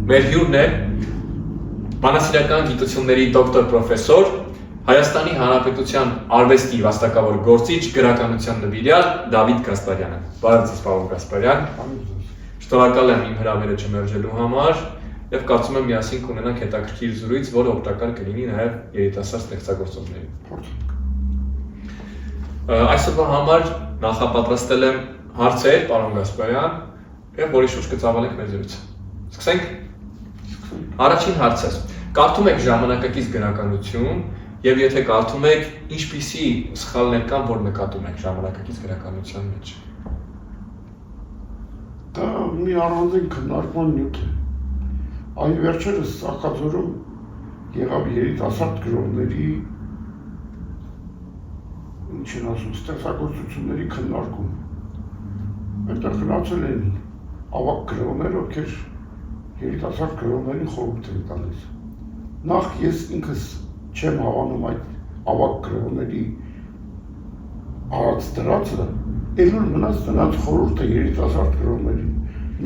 Մեր հյուրն է բանասիրական գիտությունների դոկտոր պրոֆեսոր, Հայաստանի Հանրապետության արվեստի վաստակավոր գործիչ, գրականության նվիրյալ Դավիթ Գասպարյանը։ Բարև ձեզ, պարոն Գասպարյան։ Շնորհակալ եմ իմ հրավերը չմերժելու համար եւ կարծում եմ միասին կունենանք հետաքրքիր զրույց, որը օգտակար կլինի նաեւ երիտասարդ ստեղծագործողներին։ Այսօրվա համար նախապատրաստել եմ հարցեր, պարոն Գասպարյան, եւ որի շուրջ կծավալենք մեր զրույցը։ Սկսենք։ Առաջին հարցը. Կարդում եք ժամանակակից գրականություն եւ եթե կարդում եք, ինչպիսի սխալներ կան, որ նկատում եք ժամանակակից գրականության մեջ։ Դա մի առանձին քննարկման նյութ է։ Այն վերջերս Սաքաձորում եղավ երիտասարդ գրողների ինչին ասում, ստեղծագործությունների քննարկում։ Այդտեղ գնացել են ավագ գրողներ, ովքեր երիտասարդ գրողներին խորհուրդ են տալիս։ Նախ ես ինքս չեմ հավանում այդ ավագ գրողների արած դրածը, ելուր մնաց նրանց խորհուրդը երիտասարդ գրողներին։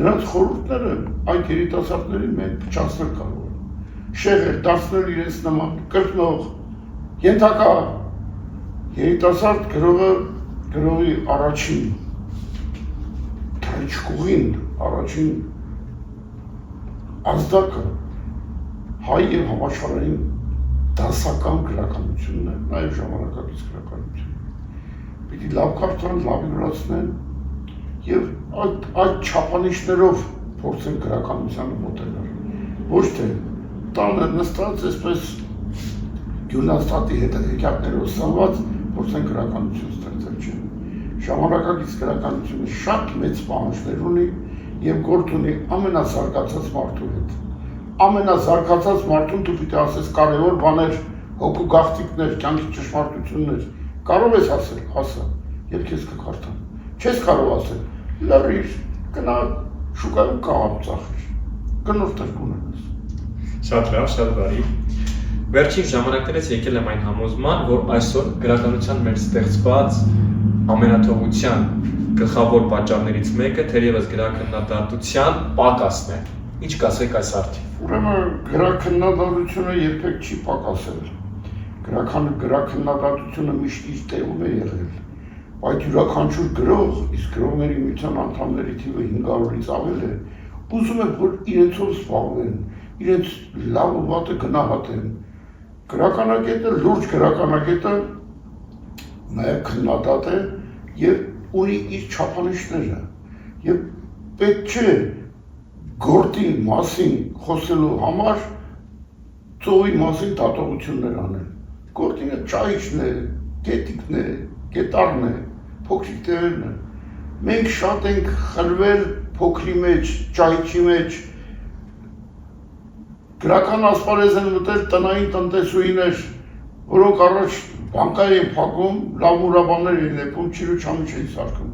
Նրանց խորհուրդները այդ երիտասարդներին մենք փչացնել կարող են, շեղել, դարձնել իրենց նման, կրկնող, ենթակա երիտասարդ գրողի առաջին թռիչքուղին, առաջին ազդակը հայ եւ համաշխարհային դասական գրականությունն է, նաև ժամանակակից գրականություն։ Պիտի լավ կարդան, լավ յուրացնեն եւ այդ չափանիշներով փորձեն գրականությանը մոտենալ։ Ոչ թե տանը նստած այսպես գյուլաստատի հետաքրքրներով սնված փորձեն գրականություն ստեղծել չէ։ Ժամանակակից գրականությունը շատ մեծ պահանջներ ունի եւ գործ ունի ամենազարգացած մարդու հետ։ Ամենազարգացած մարդուն դու պիտի ասես կարևոր բաներ, հոգու գաղտնիքներ, կյանքի ճշմարտություններ, կարող ես ասել, ասա, եւ քեզ կկարդան։ Չես կարող ասել, լռիր, գնա շուկայում կաղապ ծախիր, գնորդներ կունենաս։ Շատ լավ, շատ բարի։ Վերջին ժամանակներից եկել եմ այն համոզման, որ այսօր գրականության մեջ ստեղծված ամենաթողության գլխավոր պատճառներից մեկը թերևս գրաքննադատության պակասն է։ Ինչ կասեք այս արդի։ Ուրեմն գրաքննադատությունը երբեք չի պակասել։ Գրաքննադատությունը միշտ իր տեղում է եղել։ Բայց յուրաքանչյուր գրող, իսկ գրողների միության անդամների թիվը 500-ից ավել է, ուզում է, որ իրենցով զբաղվեն, իրենց լավ ու վատը գնահատեն։ Գրականագետը, լուրջ գրականագետը նաև քննադատ է եւ ունի իր չափանիշները։ Եվ պետք չէ գործի մասին խոսելու համար ծովի մասին դատողություններ անել։ Գործինը ճայիչն է, գետիկն է, գետարն է, փոքրիկ տեղերն է։ Մենք շատ ենք խլվել փոքրի մեջ, ճայիչի մեջ։ Գրական ասպարեզ են մտել տնային տնտեսուհիներ, որոնք առաջ բանկայ են փակում, լավ մուրաբաններ են lepում, չիրուչամիջ են սարքում։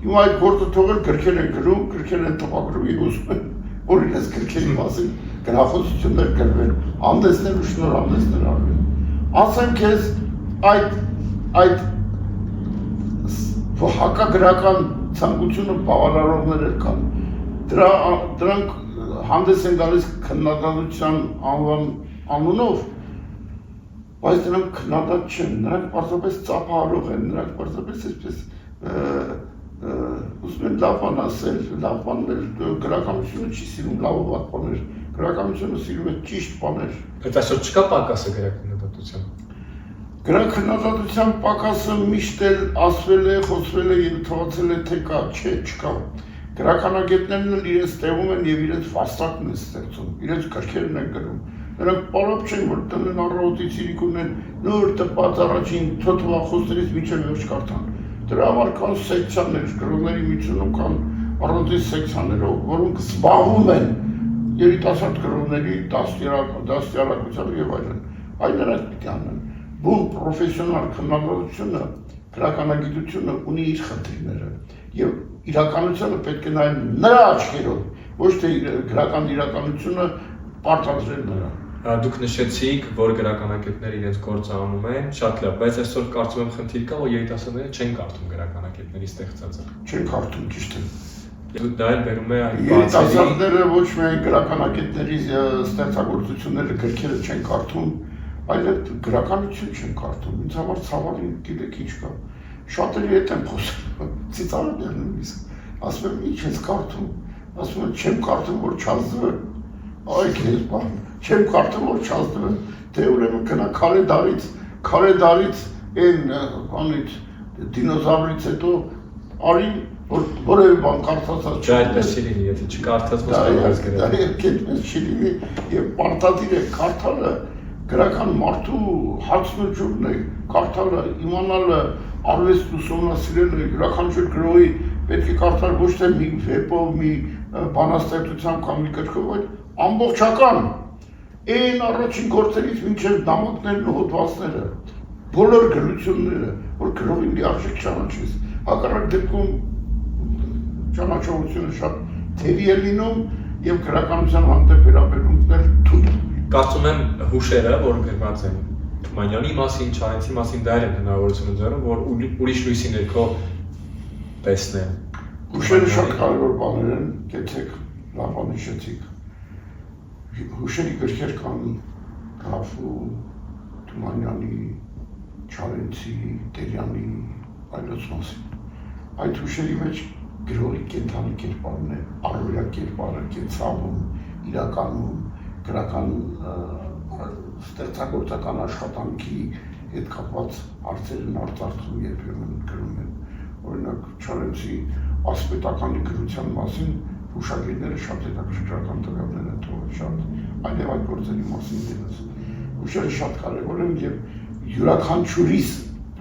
Հիմա այդ գործը թողել գրքեր են գրում, գրքեր են տպագրում եւ ուզում են, որ իրենց գրքերի մասին գրախոսություններ գրվեն, հանդեսներ ու շնորհանդեսներ արվեն։ Ասեմ քեզ այդ հակագրական ցանկությունը բավարարողներ կան։ Դրանք հանդես են գալիս քննադատության անունով, բայց դրանք քննադատ չեն, նրանք պարզապես ծափահարող են, նրանք պարզապես այսպես ուզում են լավ բան ասել, լավ բաներ, գրականությունը չի սիրում լավ ու վատ բաներ, գրականությունը սիրում է ճիշտ բաներ։ Բայց այսօր չկա պակասը գրաքննադատության։ Գրաքննադատության պակասը միշտ էլ ասվել է, խոսվել է եւ թվացել է թե կա, չէ, չկա։ Գրականագետներն էլ իրենց տեղում են եւ իրենց վաստակն են ստեղծում, իրենց գրքերն են գրում։ Նրանք պարապ չեն, որ տնեն առավոտից իրիկ ունեն նոր տպած առաջին թոթվախոսներից մինչև վերջ կարդան։ Դրա համար կան սեկցիաներ, գրողների միությունում կան առանձին սեկցիաներով, որոնք զբաղվում են երիտասարդ գրողների դաստիարակությամբ եւ այլն։ Այն նրանք պիտի անեն։ Բուն պրոֆեսիոնալ քննադատությունը, գրականագիտությունը ունի իր խնդիրները եւ իրականությունը պետք է նայել նրա աչքերով, ոչ թե գրական իրականությունը պարտադրել նրան։ Դուք նշեցիք, որ գրականագետները իրենց գործը անում են, շատ լավ, բայց այսօր կարծում եմ խնդիր կա, որ երիտասարդները չեն կարդում գրականագետների ստեղծածը։ Չեն կարդում, ճիշտ է։ Դա էլ բերում է այն երիտասարդները ոչ միայն գրականագետների ստեղծագործությունները գրքերը չեն կարդում, այլ գրականություն չեն կարդում։ Ինձ համար ցավալի գիտեք ինչ կա։ Շատերի հետ եմ խոսում, ծիծաղում եմ նույնիսկ։ Ասում եմ ինչ ես կարդում։ Ասում եմ չեմ կարդում որ չազդվեմ։ Այ քեզ բան, չեմ կարդում որ չազդվեմ։ Դե ուրեմն գնա քարե դարից այն բանից դինոզավրից հետո արի որ որևէ բան կարդացած չէ, այդպես չի լինի, եթե չկարդաց ոնց գրել։ Դա այդպես չի լինի եւ պարտադիր է կարդալը գրական մարդու հացն ու ջուրն է, կարդալը, իմանալը, արվեստն ուսումնասիրելը, յուրաքանչյուր գրողի պետք է կարդալ ոչ թե մի վեպով, մի բանաստեղծությամբ կամ մի գրքով, այլ ամբողջական այն առաջին գործերից մինչև նամակներն ու հոդվածները, բոլոր գրությունները, որ գրողին լիարժեք ճանաչես, հակառակ դեպքում ճանաչողությունը շատ թերի է լինում եւ գրականության հանդեպ վերաբերմունքն էլ թույլ։ Կարծում եմ հուշերը, որ գրված են Թումանյանի մասին, Չարենցի մասին, դա էլ է հնարավորություն ընձեռում, որ ուրիշ լույսի ներքո տեսնեն։ Հուշերը շատ կարևոր բաներ են, գեցեք լավ անհիշեցիք։ Հուշերի գրքեր կան Գաֆու, Թումանյանի, Չարենցի, Տերյանի, այլոց մասին։ Այդ հուշերի մեջ գրողի կենթանի կերպարն է, առօրյա կերպարը, կենցաղում, իրականում, գրական ստեղծագործական աշխատանքի հետ կապված հարցերն արտարդում երբեմն գրում են։ Օրինակ Չարենցի ասպետականի գրության մասին հուշագիրները շատ հետաքրքրական տվյալներ են թողել, շատ այլև այդ գործերի մասին դերս։ Հուշերը շատ կարևոր են եւ յուրաքանչյուրիս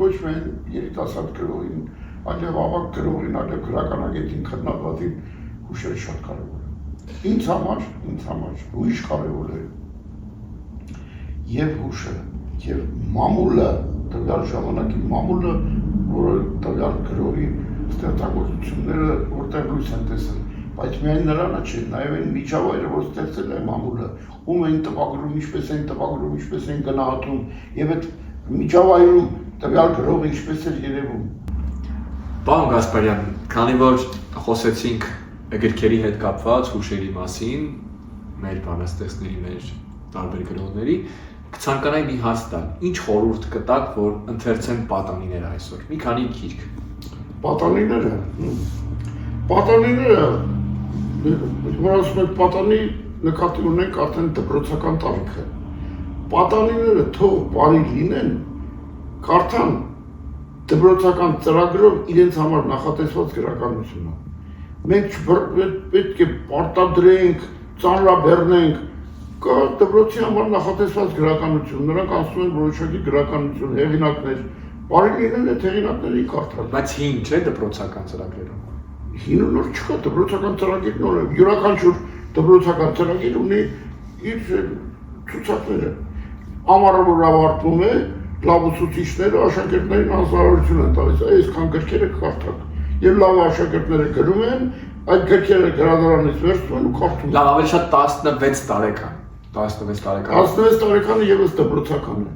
ոչ միայն երիտասարդ գրողին, այլև ավագ գրողին, այլև գրականագետին, քննադատին հուշերը շատ կարևոր են։ Ինձ համար ուրիշ կարևոր է եւ հուշը, եւ մամուլը, տվյալ ժամանակի մամուլը, որը տվյալ գրողի ստեղծագործությունները որտեղ լույս են տեսել, բայց միայն նրանը չէ, նաեւ այն միջավայրը, որ ստեղծել է մամուլը, ում են տպագրում, ինչպես են գնահատում, եւ այդ միջավայրում տվյալ գրողը ինչպես է երևում։ Պարոն Գասպարյան, քանի որ խոսեցինք գրքերի հետ կապված հուշերի մասին, մեր բանաստեղծների, մեր տարբեր գրողների, կցանկանայի մի հարց տալ, ինչ խորհուրդ կտաք, որ ընթերցեն պատանիները այսօր, մի քանի գիրք։ Պատանիները, որ ասում եք պատանի նկատի ունենք արդեն դպրոցական տարիքը։ Պատանիները թող բարի լինեն, կարդան դպրոցական ծրագրով իրենց համար նախատեսված գրականությունը։ Մենք պետք է պարտադրենք, ծանրաբեռնենք, կա դպրոցի համար նախատեսված գրականություն, նրանք ասում են որոշակի գրականություն, հեղինակներ, բարի լինեն այդ հեղինակներին կարդալ։ Բայց հին չէ դպրոցական ծրագրերում։ Հին ու նոր չկա, դպրոցական ծրագիրն ունի, յուրաքանչյուր դպրոցական ծրագիր ունի իր ցուցակները։ Ամառը որ ավարտվում է, լավ ուսուցիչները աշակերտներին անձնարարություն են տալիս, այսքան գրքերը կարդաք։ Եվ լավ աշակերտները գրում են, այդ գրքերը գրադարանից վերցնում են ու կարդում։ Լավ, ավելի շատ 16 տարեկան։ 16 տարեկանը ևս դպրոցական է։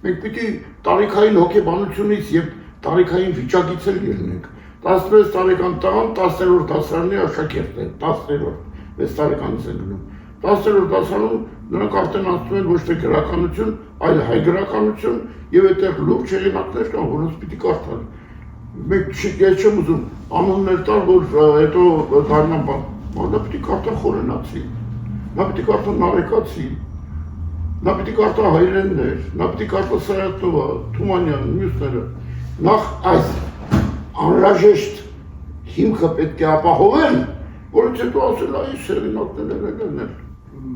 Մենք պիտի տարիքային հոգեբանությունից եւ տարիքային վիճակից էլ ելնենք։ 16 տարեկան տղան 10-րդ դասարանի աշակերտ է, 10-րդ, 6 տարեկանից են գնում։ 10-րդ դասարանում նրանք արդեն ասում են ոչ թե գրականություն, այլ հայ գրականություն եւ այդտեղ լուրջ հեղինակներ կան, որոնց պիտի կարդալ։ Մենք ես չեմ ուզում անուններ տալ, որ հետո դառնան բան։ Նա պիտի կարդա խորենացի, նա պիտի կարդա նարեկացի, նա պիտի կարդա հայրեններ, նա պիտի կարդա Սայաթովա, Թումանյան, մյուսները։ Նախ այս անհրաժեշտ հիմքը պետք է ապահովել, որից հետո ասել այս հեղինակներն են։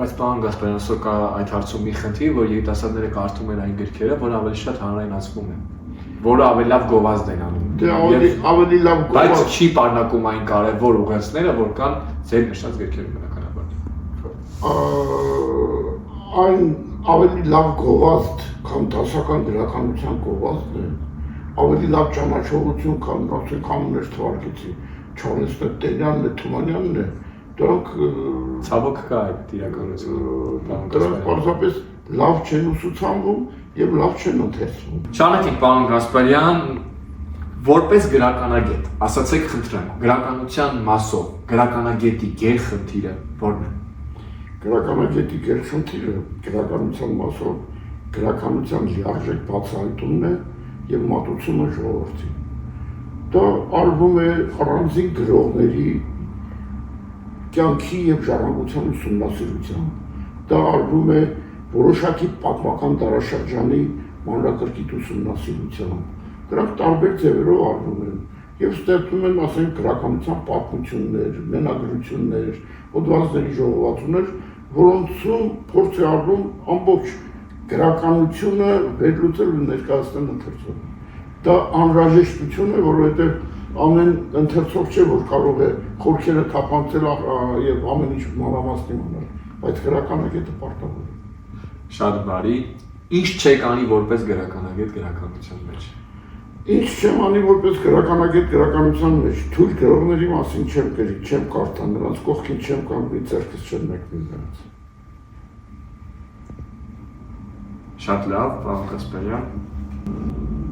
Բայց պարոն Գասպարյան, այսօր կա այդ հարցում մի խնդիր, որ երիտասարդները կարդում են այն գրքերը, որը ավելի շատ հանրայնացվում են, որը ավելի լավ գովազդ են անում։ Դե ավելի լավ գովազդ։ Բայց չի պարունակում այն կարևոր ուղերձները, որ կան ձեր նշած գրքերում բնականաբար։ Այն ավելի լավ գովազդ, քան դասական գրականության գովազդն է, ավելի լավ ճանաչողություն, քան արդեն կանոններ թվարկեցի, Չարենցն է, Տերյանն է, Թումանյանն է, դրանք ցավոք կա այդ իրականությունը։ Դրանք պարզապես լավ չեն ուսուցանվում եւ լավ չեն ընթերցվում։ Շարունակենք, պարոն Գասպարյան, Որպես գրականագետ, ասացեք խնդրեմ, գրականության մասով, գրականագետի գերխնդիրը ո՞րն է։ Գրականագետի գերխնդիրը գրականության մասով գրականության լիարժեք բացահայտումն է եւ մատուցումը ժողովրդին։ Դա արվում է առանձին գրողների կյանքի եւ ժառանգության ուսումնասիրությամբ։ Դա արվում է որոշակի պատմական դարաշրջանի մանրակրկիտ ուսումնասիրությամբ։ Դրանք տարբեր ձևերով արվում են եւ ստեղծում են, ասենք, գրականության պատմություններ, մենագրություններ, հոդվածների ժողովածուներ, որոնցում փորձ է արվում ամբողջ գրականությունը վերլուծել ու ներկայացնել ընթերցողին։ Դա անհրաժեշտություն է, որովհետեւ ամեն ընթերցող չէ, որ կարող է խորքերը թափանցել եւ ամեն ինչ մանրամասն իմանալ, բայց գրականագետը պարտավոր է։ Շատ բարի։ Ինչ չեք անի որպես գրականագետ գրականության մեջ։ Ինչ չեմ անի որպես գրականագետ գրականության մեջ, թույլ գրողների մասին չեմ գրի, չեմ կարդա, նրանց կողքին չեմ կանգնի, ձեռքս չեմ մեկնի նրանց։ Շատ լավ, պարոն Կասպարյան։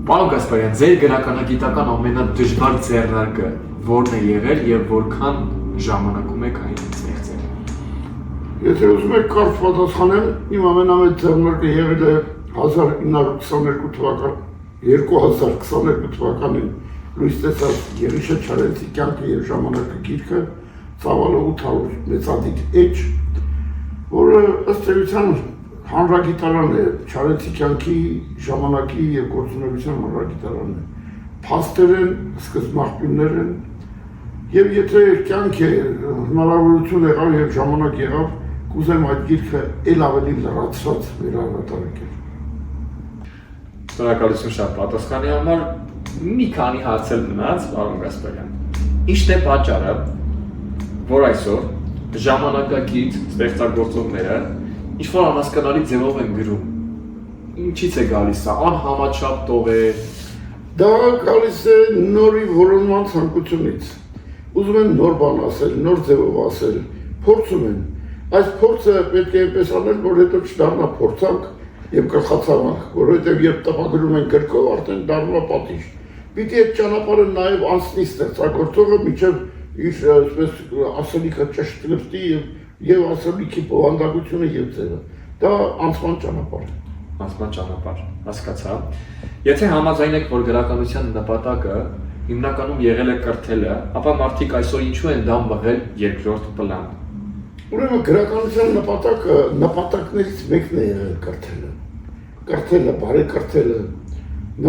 Պարոն Կասպարյան, ձեր գրականագիտական ամենադժվար ձեռնարկը ո՞րն է եղել եւ որքան ժամանակում եք այն ստեղծել։ Եթե ուզում եք կարճ պատասխանեմ, իմ ամենամեծ ձեռնարկը եղել է 1922 թվական 2022 թվականին լույս տեսած Եղիշե Չարենցի կյանքը եւ ժամանակը գիրքը ծավալը 800 մեծադիր էջ, որը ըստ էության հանրագիտարան է, Չարենցի կյանքի ժամանակի եւ գործունեության հանրագիտարանն է։ Փաստեր են, սկզբնաղբյուրներ են, եւ եթե կյանք է հնարավորություն եղավ եւ ժամանակ եղավ, կուզեմ այդ գիրքը ել ավելի լրացված վերահրատարակել։ Շնորհակալություն շատ պատասխանի համար։ Մի քանի հարց էլ մնաց, պարոն Կասպարյան։ Ինչն է պատճառը, որ այսօր ժամանակակից ստեղծագործողները ինչ-որ անհասկանալի ձևով են գրում։ Ինչից է գալիս սա, անհամաչափ տող է։ Դա գալիս է նորի որոնման ցանկությունից։ Ուզում են նոր բան ասել, նոր ձևով ասել, փորձում են։ Այս փորձը պետք է այնպես անել, որ հետո չդառնա փորձանք եւ գլխացավանք, որովհետեւ երբ տպագրում են գրքով, արդեն դառնում է պատիժ։ Պիտի այդ ճանապարհը նաեւ անցնի ստեղծագործողը մինչեւ իր այսպես ասելիքը ճշտրտի եւ ասելիքի բովանդակությունը եւ ձևը։ Դա անցման ճանապարհ է։ Անցման ճանապարհ, հասկացա։ Եթե համաձայն եք, որ գրականության նպատակը հիմնականում եղել է կրթելը, ապա մարդիկ այսօր ինչու են դա մղել երկրորդ պլան։ Ուրեմն գրականության նպատակներից մեկն է եղել կրթելը։ Կրթելը, բարեկրթելը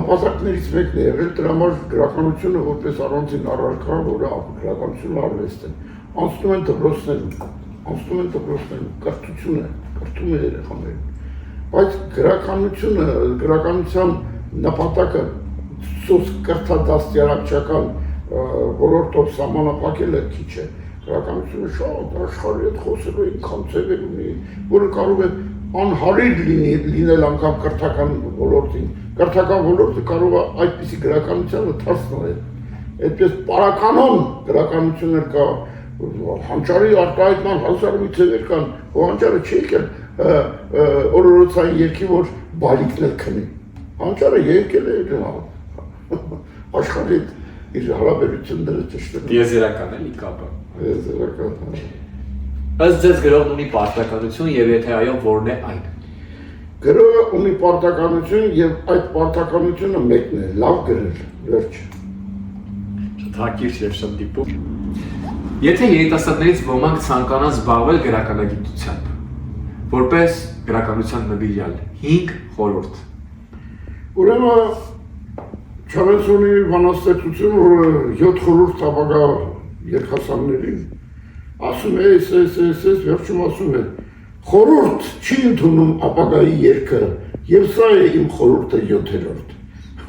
նպատակներից մեկն է եղել, դրա համար գրականությունը որպես առանձին առարկա, որը գրականությունը արվեստ է, անցնում են դպրոցներում, կրթություն է, կրթում է երեխաներին։ Բայց գրականության նպատակը կրթադաստիարակչական ոլորտով սահմանափակելը քիչ է։ Գրականությունը շատ աշխարհի հետ խոսելու ինքան ձևեր ունի, որը կարող է անհարիր լինել անգամ կրթական ոլորտին։ Կրթական ոլորտը կարող է այդպիսի գրականությանը թարցնել։ Այդպես պարականոն գրականություններ կա, հանճարի արտահայտման հազար մի ձևեր կան, ու հանճարը չի եկել օրորոցային երգի, որ բալիկն էլ քնի։ Հանճարը եկել է աշխարհի իր հարաբերությունները ճշտել։ Տիեզերական էլի կապը։ Տիեզերական։ Ըստ ձեզ գրողն ունի պարտականություն եւ եթե այո, որն է այն։ Գրողը ունի պարտականություն եւ այդ պարտականությունը մեկն է՝ լավ գրել, վերջ։ Շատ հակիրճ եւ շատ դիպուկ։ Եթե երիտասարդներից ոմանք ցանկանան զբաղվել գրականագիտությամբ, որպես գրականության նվիրյալ, 5 խորհուրդ։ Ուրեմն Չարենցի բանաստեղծություն, որը 7 խորհուրդ ապագա երգասաններին ասում է, վերջում ասում է, խորհուրդ չի ընդունում ապագայի երգը, եւ սա է իմ խորհուրդը 7-րդ։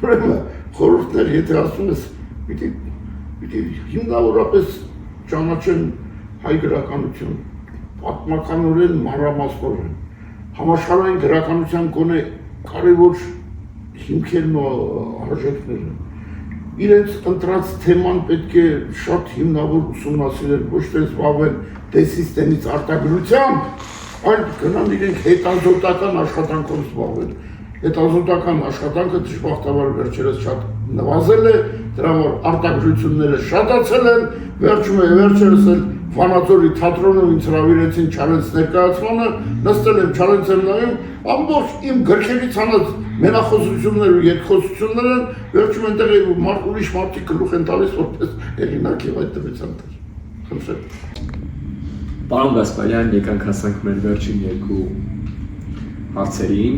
Ուրեմն խորհուրդներ, եթե ասում ես, պիտի հիմնավորապես ճանաչեն հայ գրականություն, պատմականորեն, մանրամասնորեն, համաշխարհային գրականության գոնե կարևոր հիմքերն ու արժեքները։ Իրենց ընտրած թեման պետք է շատ հիմնավոր ուսումնասիրել, ոչ թե զբաղվել դեսիստեմից արտագրությամբ, այլ գնան իրենք հետազոտական աշխատանքով զբաղվել։ Հետազոտական աշխատանքը դժբախտաբար վերջերս շատ նվազել է, դրա որ արտադրությունները շատացել են, վերջերս էլ Վանաձորի թատրոնում ինձ հրավիրեցին Չարենց ներկայացմանը, նստել եմ Չարենց եմ նայում, ամբողջ իմ գրքերից հանած մենախոսություններ ու երկխոսություններ են, վերջում այնտեղ ուրիշ մարդիկ գլուխ են տալիս, որպես հեղինակ եւ այդտեղից անտեր։ Խնդրեմ։ Պարոն Գասպարյան, եկանք հասանք մեր վերջին երկու հարցերին։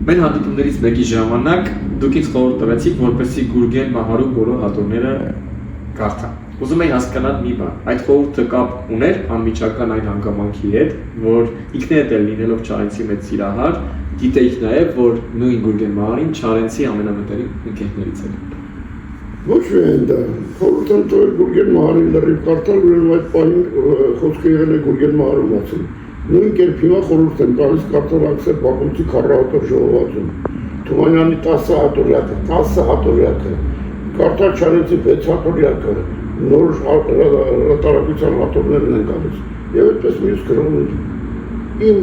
Մեր հանդիպումներից մեկի ժամանակ դուք ինձ խորհուրդ տվեցիք, որպեսզի Գուրգեն Մահարու բոլոր հատորները կարդամ։ Ուզում եի հասկանալ մի բան, այդ խորհուրդը կապ ուներ անմիջական այն հանգամանքի հետ, որ ինքներդ էլ լինելով Չարենցի մեծ սիրահար, գիտեիք նաև, որ նույն Գուրգեն Մահարին Չարենցի ամենամտերիմ ընկերներից էր։ Ոչ միայն դա, խորհուրդ եմ տվել Գուրգեն Մահարին լրիվ կարդալ, ուրեմն այդ պահին խոսքը եղել է Գուրգեն Մահարու մասին։ Նույն կերպ հիմա խորհուրդ եմ տալիս կարդալ Աքսել Բակումցի 40 ժողովածուն, Թումանյանի 10 հատորյակը, 10 հատորյակը, կարդալ Չարենցի 6 հատորյակը, նոր հրատարակության հատորներն են գալիս, և այդպես մյուս գրողներ։ Իմ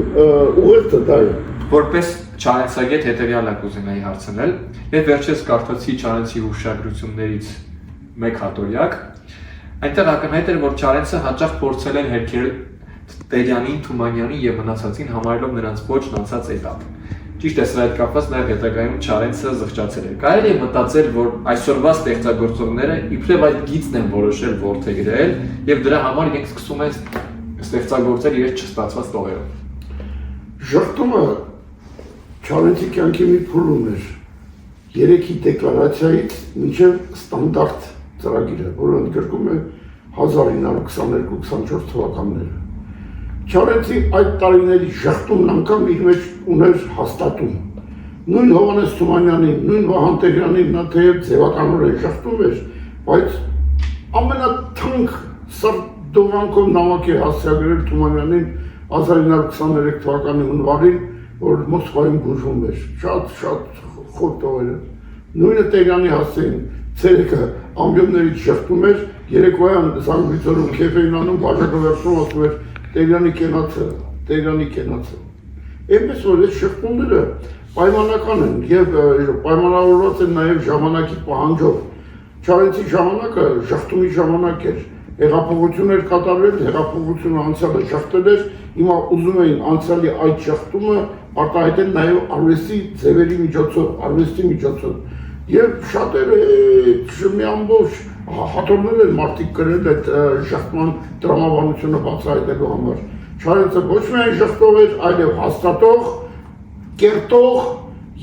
ուղերձը դա է։ Որպես Չարենցագետ հետևյալը կուզենայի հարցնել, եւ վերջերս կարդացի Չարենցի հուշագրություններից մեկ հատորյակ, այնտեղ ակնհայտ էր, որ Չարենցը հաճախ փորձել էր հերքել Տերյանին, Թումանյանին եւ մնացածին համարելով նրանց ոչն անցած էտապ։ Ճիշտ է, սրա հետ կապված նաև հետագայում Չարենցը զղջացել էր։ Կարելի է մտածել, որ այսօրվա ստեղծագործողները իբրև այդ գիծն են որոշել որդեգրել եւ դրա համար իրենք սկսում են ստեղծագործել իրենց չստացված տողերով։ Ժխտումը Չարենցի կյանքի մի փուլում էր 3-ի դեկլարացիայից մինչև ստանդարտ ծրագիրը, որը ընդգրկում է 1922-24 թվականները։ Չարենցի այդ տարիների ժխտումն անգամ իր մեջ ուներ հաստատում։ Նույն Հովհաննես Թումանյանին, նույն Վահան Տերյանին նա թեև ձևականորեն ժխտում էր, բայց ամենաթանկ սրտովանքով նամակ է հասցեագրել Թումանյանին 1923 թվականի հունվարին, որ Մոսկվայում բուժվում էր, շատ խոր տողերը։ Նույնը Տերյանի հասցեին, ցերեկը ամբյոններից ժխտում էր, երեկոյան Զանգվիթորում քեֆ էին անում, բաժակը վերցնում ասում էր Տերյանի կենացը։ Այնպես որ այս շփումները պայմանական են եւ պայմանավորված են նաեւ ժամանակի պահանջով։ Չարենցի ժամանակը ժխտումի ժամանակ էր։ Հեղափոխություն էր կատարվել, հեղափոխությունը անցյալը ժխտել էր, հիմա ուզում էին անցյալի այդ ժխտումը արտահայտել նաեւ արվեստի ձևերի միջոցով, Եվ շատերը մի ամբողջ հատորներ են մարդիկ գրել այդ ժխտման տրամաբանությունը բացահայտելու համար։ Չարենցը ոչ միայն ժխտող էր, այլև հաստատող, կերտող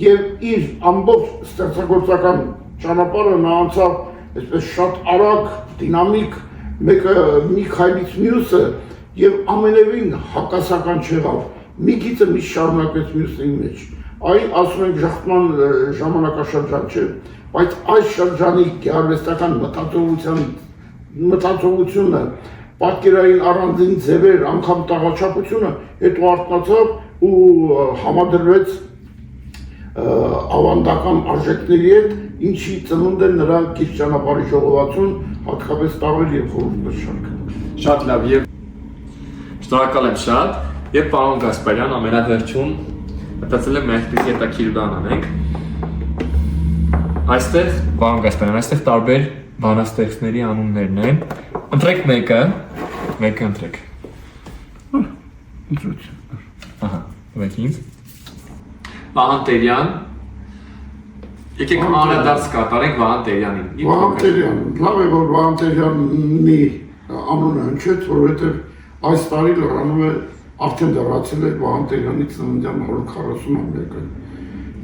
եւ իր ամբողջ ստեղծագործական ճանապարհը նա անցավ այսպես շատ արագ, դինամիկ, մեկը մի քայլից մյուսը եւ ամենևին հակասական չեղավ։ Մի գիծը միշտ շարունակեց մյուսի մեջ։ Այն ասում ենք ժխտման ժամանակաշրջան չէ, բայց այս շրջանի գեղարվեստական մտածողությունը, պատկերային առանձին ձևեր, անգամ տաղաչափությունը հետո արտնացավ ու համադրվեց ավանդական արժեքների հետ, ինչի ծնունդ է նրա գիրք ճանապարհի ժողովածուն, հատկապես տարբեր եւ խորհուրդներ շարքը։ Շատ լավ եւ շնորհակալ եմ շատ եւ պարոն Գասպարյան ամենավերջում մտածել եմ այսպես հետաքրքիր բան անենք։ Այստեղ, պարոն Գասպարյան, այստեղ տարբեր բանաստեղծների անուններն են։ Ընտրեք մեկը ընտրեք։ Ընտրություն։ Ահա, ո՞ւմ ինձ։ Վահան Տերյան։ Եկեք անդրադարձ կատարենք Վահան Տերյանին։ Վահան Տերյան, լավ է որ Վահան Տերյանի անունը հնչեց, որովհետև այս տարի լրանում է արդեն դեռացել է Վահան Տերյանի ծննդյան 140-ամյակը։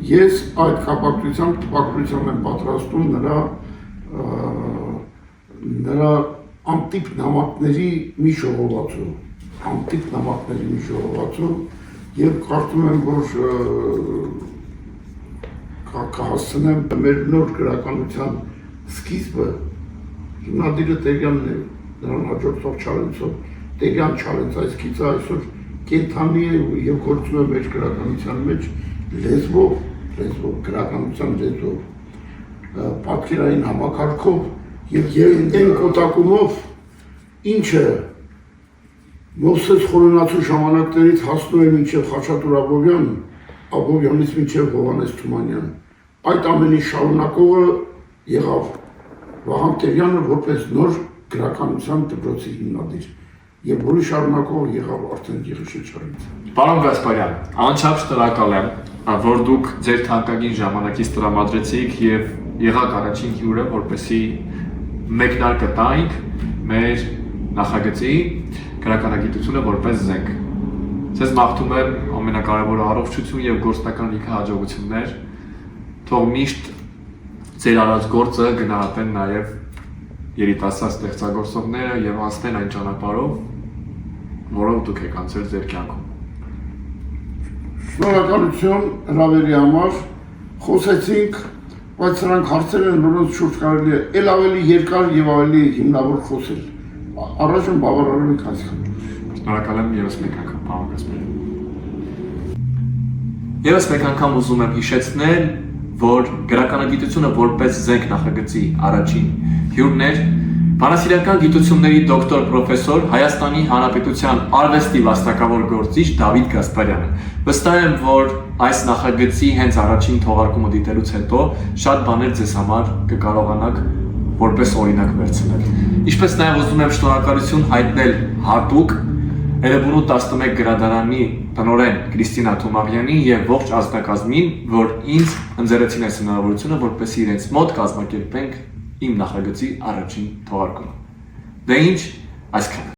Ես այդ կապակցությամբ եմ պատրաստում նրա անտիպ նամակների մի ժողովածու, եւ կարծում եմ, որ կհասցնեմ մեր նոր գրականության սկիզբը հիմնադիրը Տերյանն է, նրան հաջորդող Չարենցով, Տերյան Չարենց այս գիծը այսօր կենթանի է եւ գործում է մեր գրականության մեջ լեզվով, գրականության լեզվով, պատկերային համակարգով եւ այն կոտակումով, ինչը Մովսես Խորենացու ժամանակներից հասնում է մինչև Խաչատուր Աբովյան, Աբովյանից մինչև Հովհաննես Թումանյան, Այդ ամենի շարունակողը եղավ Վահան Տերյանը որպես նոր գրականության դպրոցի հիմնադիր եւ որի շարունակողը եղավ արդեն Եղիշեչարից։ Պարոն Գասպարյան, անչափ շնորհակալ եմ, որ դուք ձեր թանկագին ժամանակից տրամադրեցիք եւ եղաք առաջին հյուրը, որպեսզի մեկնարկը տայինք մեր նախագծի գրականագիտությունը որպես զենք։ Ձեզ մաղթում եմ ամենակարևորը առողջություն եւ գործնական լիքը հաջողություններ։ Թող միշտ ձեր արած գործը գնահատեն նաեւ երիտասարդ ստեղծագործողները եւ հասնեն այն ճանապարհով, որով դուք եք անցել ձեր կյանքում։ Շնորհակալություն հրավերի համար, խոսեցինք, բայց սրանք հարցեր են, որոնց շուրջ կարելի է ել ավելի երկար եւ ավելի հիմնավոր խոսել։ Առաջին բավարարում ենք այսքան։ Շնորհակալ եմ եւս մեկ անգամ, պարոն Գասպարյան։ Եվս մեկ անգամ ուզում եմ հիշեցնել, որ գրականագիտությունը որպես զենք նախագծի առաջին հյուրն էր բանասիրական գիտությունների դոկտոր պրոֆեսոր Հայաստանի Հանրապետության արվեստի վաստակավոր գործիչ Դավիթ Գասպարյանը։ Վստահ եմ, որ այս նախագծի հենց առաջին թողարկումը դիտելուց հետո շատ բաներ ձեզ համար կկարողանաք որպես օրինակ վերցնել։ Ինչպես նաև ուզում եմ շնորհակալություն հայտնել հատուկ Էրեբունու 11 գրադարանի տնօրեն Կրիստինա Թոմաղյանին եւ ողջ ազգակազմին, որ ինձ ընձեռեցին այս հնարավորությունը, որպեսզի իրենց մոտ կազմակերպենք իմ նախագծի առաջին թողարկումը։ Դե ինչ, այսքան։